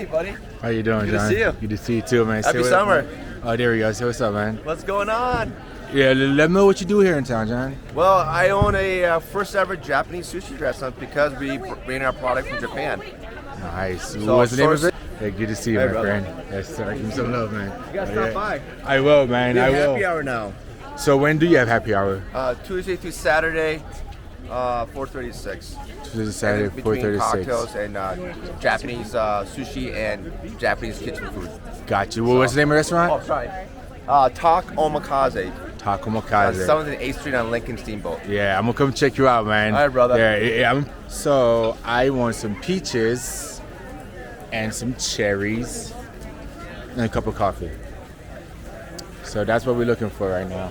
Hey, buddy. How you doing, Good John? to see you. Good to see you too, man. Happy summer. Oh, there we go. Say what's up, man. What's going on? Yeah, let me know what you do here in town, John. Well, I own a first ever Japanese sushi restaurant because we bring our product from Japan. Nice. So What's the name of it? Hey, good to see you, Hey, my brother. friend. Yes, sir. Give me some love, man. You gotta stop by. I will, man. We I have will. happy hour now. So when do you have happy hour? Tuesday through Saturday, 4:30 to 6. Tuesday, Saturday, Between 4:36. cocktails and Japanese sushi and Japanese kitchen food. Got you. Well, what's the name of the restaurant? Oh, sorry. Talk Omakase. Taco Makaze. 7th and 8th Street on Lincoln Steamboat. Yeah, I'm gonna come check you out, man. All right, brother. Yeah. So I want some peaches and some cherries and a cup of coffee. So that's what we're looking for right now.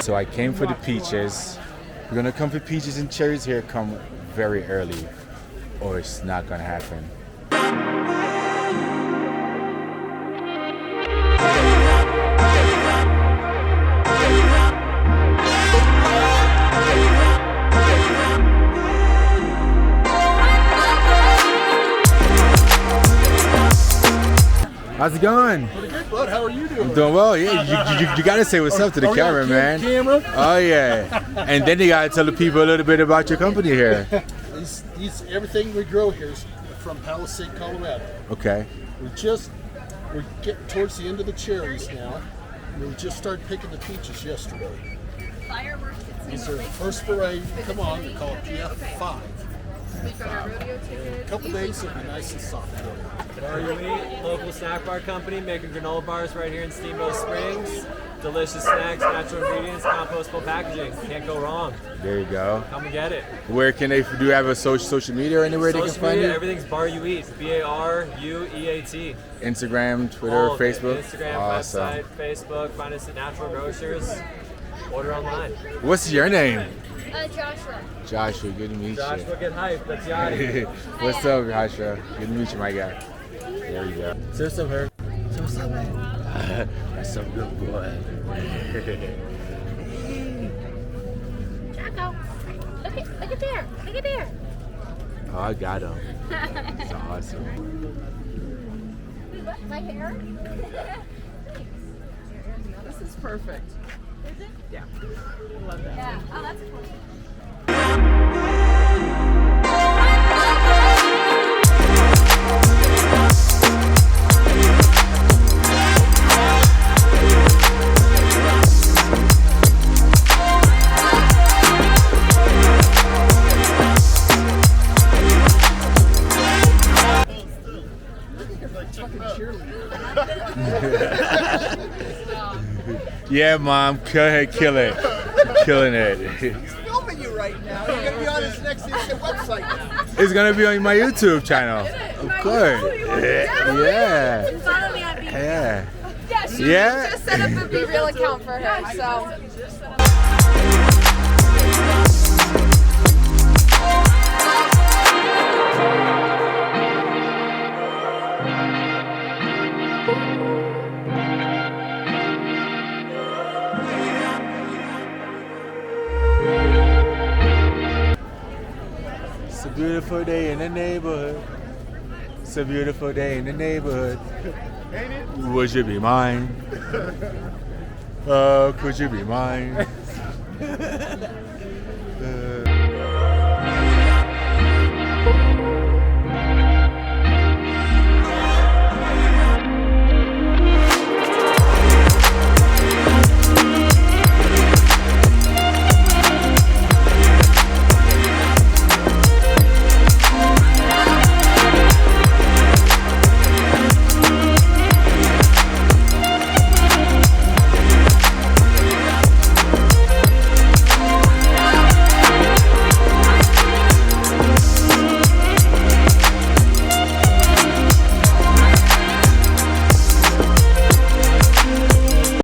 So I came for the peaches. We're gonna come for peaches and cherries here. Come very early, or it's not gonna happen. How's it going? Pretty good, bud. How are you doing? I'm doing well. Yeah, you gotta say what's up to the camera, man. Camera? Oh yeah, and then you gotta tell the people a little bit about your company here. Everything we grow here is from Palisade, Colorado. Okay. We're getting towards the end of the cherries now. We just started picking the peaches yesterday. These are first variety. Come on, we call it PF5. A couple days it'll be nice and soft. LiQWYD, local snack bar company, making granola bars right here in Steamboat Springs. Delicious snacks, natural ingredients, compostable packaging. Can't go wrong. There you go. Come and get it. Where can they? Do you have a social media or anywhere they can Social find media, you? everything's BARUEAT. BARUEAT. Instagram, Twitter, All of it. Facebook. Instagram, Awesome. website, Facebook. Find us at Natural Grocers. Order online. What's your name? Joshua. Joshua. Good to meet Joshua, get hyped. That's Yachty. you. What's up, Joshua? Good to meet you, my guy. There you go. Say what's up, Herb. Say what's up, man. That's some good boy. Jacko. Look at there. Look at there. Oh, I got him. That's awesome. My hair? This is perfect. Is it? Yeah. Love that. Yeah. Oh, that's cool. Yeah, Mom. Go ahead, kill it. Killing it. Filming you right now. You're gonna be on his next website now. It's gonna be on my YouTube channel. Of course. Yeah. Follow me on BeReal. Yeah. Yeah, she Yeah. just set up a BeReal account for her, so. It's a beautiful day in the neighborhood. It's a beautiful day in the neighborhood. Would you be mine? Oh, could you be mine?